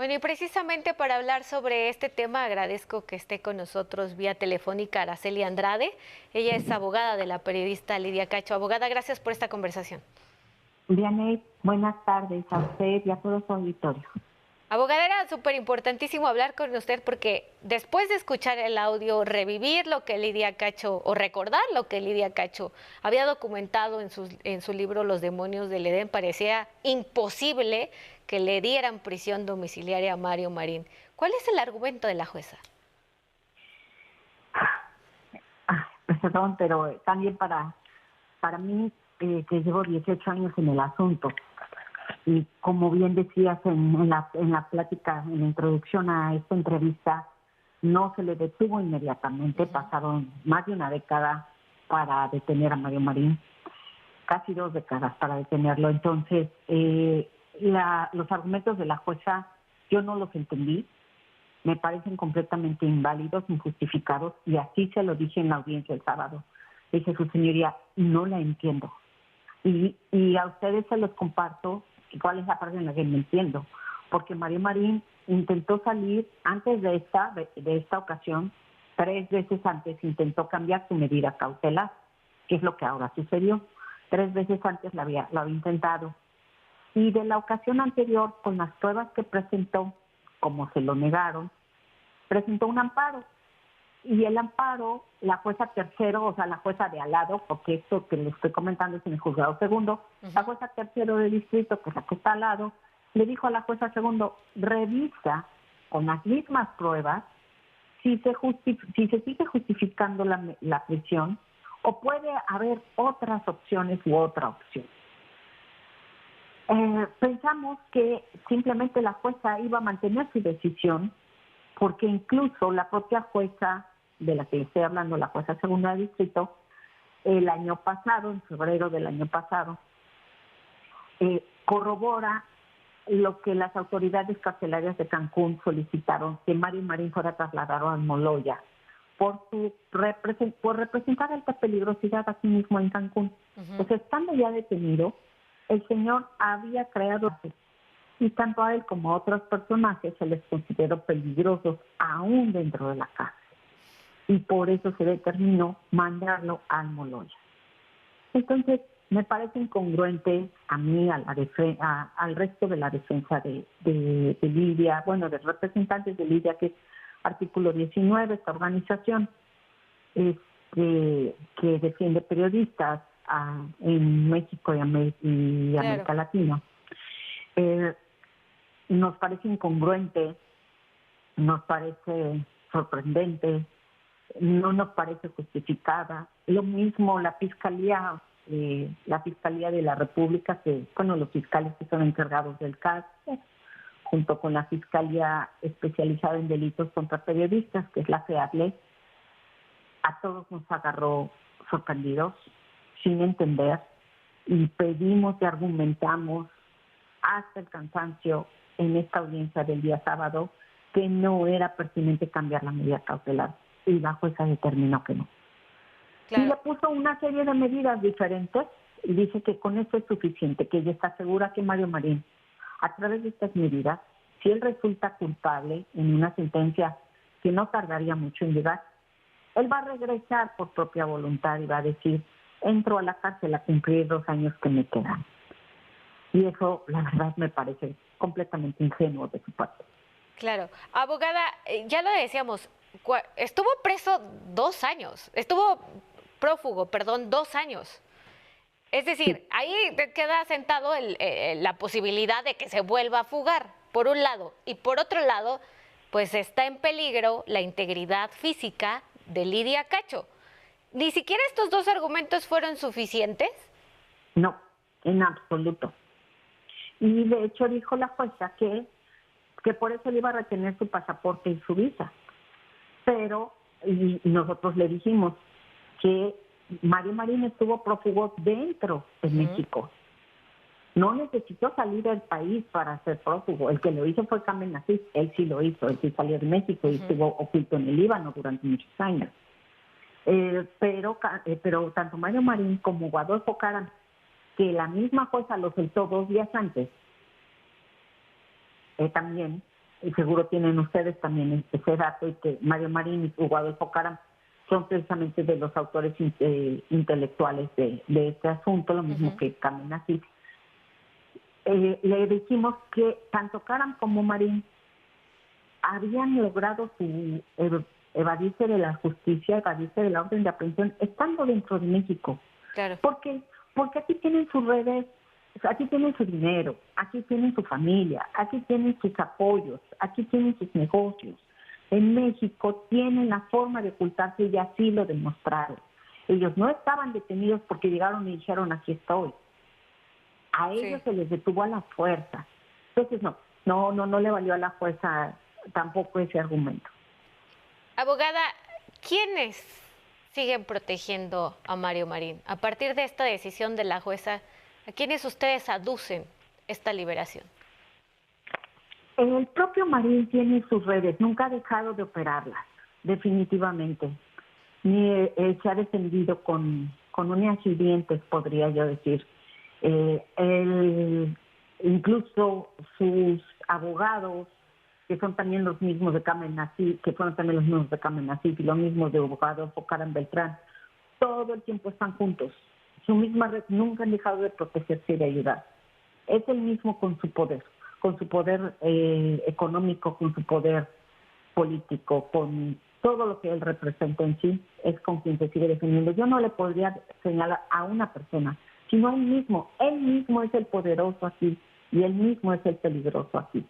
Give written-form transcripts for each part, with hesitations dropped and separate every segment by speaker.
Speaker 1: Bueno, y precisamente para hablar sobre este tema, agradezco que esté con nosotros vía telefónica Araceli Andrade. Ella es abogada de la periodista Lidia Cacho. Abogada, gracias por esta conversación.
Speaker 2: Vianey, buenas tardes a usted y a todo su auditorio.
Speaker 1: Abogada, era súper importantísimo hablar con usted porque después de escuchar el audio, revivir lo que Lidia Cacho, o recordar lo que Lidia Cacho había documentado en su libro Los demonios del Edén, parecía imposible que le dieran prisión domiciliaria a Mario Marín. ¿Cuál es el argumento de la jueza?
Speaker 2: Perdón, pero también para mí, que llevo 18 años en el asunto, y como bien decías en la plática, en la introducción a esta entrevista, no se le detuvo inmediatamente. Pasaron más de una década para detener a Mario Marín, casi 2 décadas para detenerlo. Entonces, los argumentos de la jueza yo no los entendí, me parecen completamente inválidos, injustificados, y así se lo dije en la audiencia el sábado. Dije, su señoría, no la entiendo. Y a ustedes se los comparto cuál es la parte en la que me entiendo. Porque Mario Marín intentó salir antes de esta ocasión, 3 veces antes intentó cambiar su medida cautelar, que es lo que ahora sucedió. 3 veces antes lo había intentado. Y de la ocasión anterior, con las pruebas que presentó, como se lo negaron, presentó un amparo. Y el amparo, la jueza tercero, o sea, la jueza de al lado, porque esto que le estoy comentando es en el juzgado segundo, la jueza tercero de distrito, que es la que está al lado, le dijo a la jueza segundo, revisa con las mismas pruebas si se sigue justificando la prisión o puede haber otras opciones u otra opción. Pensamos que simplemente la jueza iba a mantener su decisión, porque incluso la propia jueza de la que le estoy hablando, la jueza segunda de distrito, el año pasado, en febrero del año pasado, corrobora lo que las autoridades carcelarias de Cancún solicitaron, que Mario Marín fuera trasladado a Almoloya por representar alta peligrosidad aquí mismo en Cancún. Pues estando ya detenido, el señor había creado, y tanto a él como a otros personajes se les consideró peligrosos aún dentro de la cárcel. Y por eso se determinó mandarlo a Almoloya. Entonces, me parece incongruente a mí, al resto de la defensa de Lidia, bueno, de representantes de Lidia, que es artículo 19, esta organización que defiende periodistas en México y América
Speaker 1: Claro.
Speaker 2: Latina. Nos parece incongruente, nos parece sorprendente, no nos parece justificada. Lo mismo la Fiscalía de la República, los fiscales que son encargados del caso, junto con la Fiscalía Especializada en Delitos contra Periodistas, que es la FEADLE, a todos nos agarró sorprendidos, sin entender, y pedimos y argumentamos hasta el cansancio en esta audiencia del día sábado que no era pertinente cambiar la medida cautelar, y la jueza determinó que no.
Speaker 1: Claro.
Speaker 2: Y le puso una serie de medidas diferentes y dice que con eso es suficiente, que ella está segura que Mario Marín, a través de estas medidas, si él resulta culpable en una sentencia que no tardaría mucho en llegar, él va a regresar por propia voluntad y va a decir, entro a la cárcel a cumplir 2 años que me quedan. Y eso, la verdad, me parece completamente ingenuo de su parte.
Speaker 1: Claro. Abogada, ya lo decíamos, estuvo preso 2 años, estuvo prófugo, perdón, 2 años. Es decir,
Speaker 2: Sí.
Speaker 1: ahí te queda sentado la posibilidad de que se vuelva a fugar, por un lado. Y por otro lado, pues está en peligro la integridad física de Lidia Cacho. ¿Ni siquiera estos 2 argumentos fueron suficientes?
Speaker 2: No, en absoluto. Y de hecho dijo la jueza que por eso le iba a retener su pasaporte y su visa. Pero y nosotros le dijimos que Mario Marín estuvo prófugo dentro de México. No necesitó salir del país para ser prófugo. El que lo hizo fue Kamen Aziz. Él sí lo hizo. Él sí salió de México y estuvo oculto en el Líbano durante muchos años. Pero tanto Mario Marín como Guadolfo Caram, que la misma jueza lo soltó 2 días antes, también y seguro tienen ustedes también ese dato, y que Mario Marín y Hugo Adolfo Caram son precisamente de los autores intelectuales de este asunto, lo mismo que Carmen Asís. Le dijimos que tanto Caram como Marín habían logrado evadirse de la justicia, evadirse de la orden de aprehensión, estando dentro de México.
Speaker 1: Claro.
Speaker 2: ¿Por qué? Porque aquí tienen sus redes, aquí tienen su dinero, aquí tienen su familia, aquí tienen sus apoyos, aquí tienen sus negocios. En México tienen la forma de ocultarse y así lo demostraron. Ellos no estaban detenidos porque llegaron y dijeron aquí estoy. A ellos se les detuvo a la fuerza. Entonces no le valió a la fuerza tampoco ese argumento.
Speaker 1: Abogada, ¿quiénes siguen protegiendo a Mario Marín? A partir de esta decisión de la jueza, ¿a quiénes ustedes aducen esta liberación?
Speaker 2: El propio Marín tiene sus redes, nunca ha dejado de operarlas, definitivamente. Ni se ha defendido con uñas y dientes, podría yo decir. Incluso sus abogados, que son también los mismos de Carmen Asís, que fueron también los mismos de Carmen Asís y los mismos de Adolfo Caram Beltrán, todo el tiempo están juntos. Su misma red, nunca han dejado de protegerse y de ayudar. Es el mismo con su poder económico, con su poder político, con todo lo que él representa en sí, es con quien se sigue defendiendo. Yo no le podría señalar a una persona, sino a él mismo. Él mismo es el poderoso aquí y él mismo es el peligroso aquí.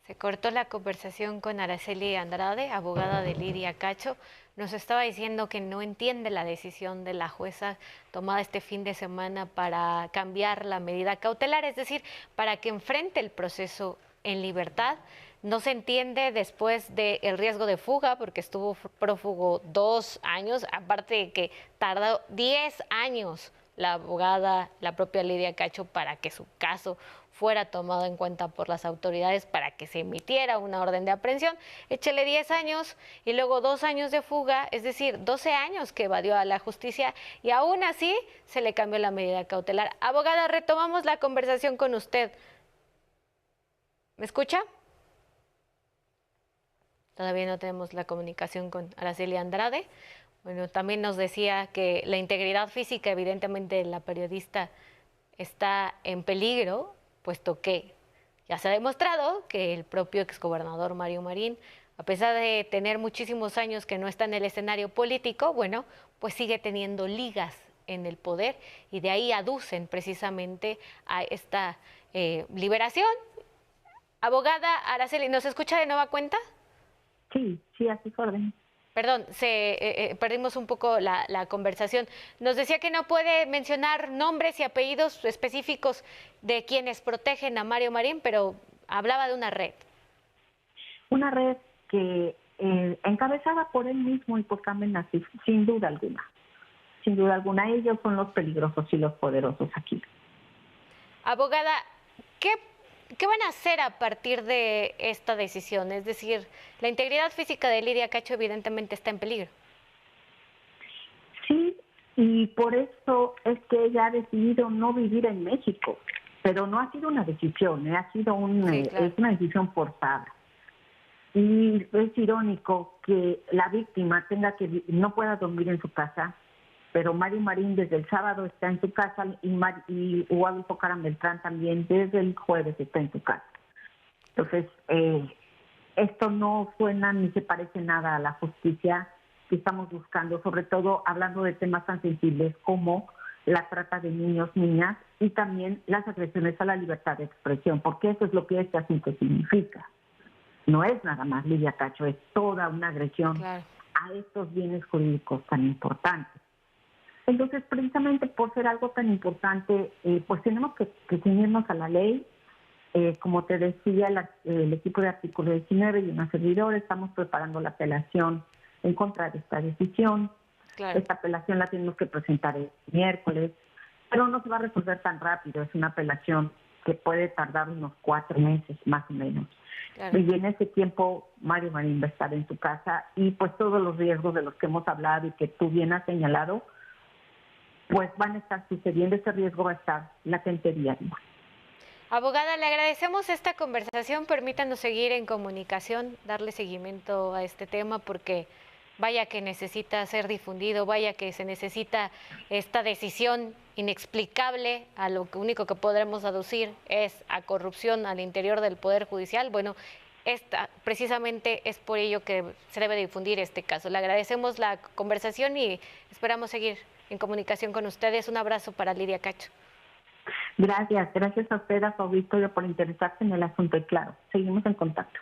Speaker 1: Se cortó la conversación con Araceli Andrade, abogada de Lidia Cacho. Nos estaba diciendo que no entiende la decisión de la jueza tomada este fin de semana para cambiar la medida cautelar, es decir, para que enfrente el proceso en libertad. No se entiende después del riesgo de fuga, porque estuvo prófugo 2 años, aparte de que tardó 10 años la abogada, la propia Lidia Cacho, para que su caso fuera tomado en cuenta por las autoridades, para que se emitiera una orden de aprehensión. Échele 10 años y luego 2 años de fuga, es decir, 12 años que evadió a la justicia y aún así se le cambió la medida cautelar. Abogada, retomamos la conversación con usted. ¿Me escucha? Todavía no tenemos la comunicación con Araceli Andrade. Bueno, también nos decía que la integridad física, evidentemente, de la periodista está en peligro, puesto que ya se ha demostrado que el propio exgobernador Mario Marín, a pesar de tener muchísimos años que no está en el escenario político, bueno, pues sigue teniendo ligas en el poder y de ahí aducen precisamente a esta liberación. Abogada Araceli, ¿nos escucha de nueva cuenta?
Speaker 2: Sí, a sus órdenes.
Speaker 1: Perdón, perdimos un poco la conversación. Nos decía que no puede mencionar nombres y apellidos específicos de quienes protegen a Mario Marín, pero hablaba de una red.
Speaker 2: Una red que encabezada por él mismo y por Carmen Asís, sin duda alguna. Sin duda alguna, ellos son los peligrosos y los poderosos aquí.
Speaker 1: Abogada, ¿qué van a hacer a partir de esta decisión? Es decir, la integridad física de Lidia Cacho evidentemente está en peligro.
Speaker 2: Sí, y por eso es que ella ha decidido no vivir en México, pero no ha sido una decisión, ha sido es una decisión forzada. Y es irónico que la víctima no pueda dormir en su casa, pero Mario Marín desde el sábado está en su casa y Hugo Adolfo Caram Beltrán también desde el jueves está en su casa. Entonces, esto no suena ni se parece nada a la justicia que estamos buscando, sobre todo hablando de temas tan sensibles como la trata de niños, niñas y también las agresiones a la libertad de expresión, porque eso es lo que este asunto significa. No es nada más Lidia Cacho, es toda una agresión a estos bienes jurídicos tan importantes. Entonces, precisamente por ser algo tan importante, pues tenemos que ceñirnos a la ley. Como te decía, el equipo de Artículo 19 y una servidora estamos preparando la apelación en contra de esta decisión. Claro. Esta apelación la tenemos que presentar el miércoles, pero no se va a resolver tan rápido. Es una apelación que puede tardar unos 4 meses, más o menos. Claro. Y en ese tiempo Mario Marín va a estar en su casa y pues todos los riesgos de los que hemos hablado y que tú bien has señalado, pues van a estar sucediendo. Ese riesgo va a estar latente día a día.
Speaker 1: Abogada, le agradecemos esta conversación. Permítanos seguir en comunicación, darle seguimiento a este tema porque vaya que necesita ser difundido, vaya que se necesita esta decisión inexplicable, a lo único que podremos aducir es a corrupción al interior del Poder Judicial. Bueno, precisamente es por ello que se debe difundir este caso. Le agradecemos la conversación y esperamos seguir en comunicación con ustedes. Un abrazo para Lidia Cacho.
Speaker 2: Gracias a usted, a su auditorio, por interesarse en el asunto y claro, seguimos en contacto.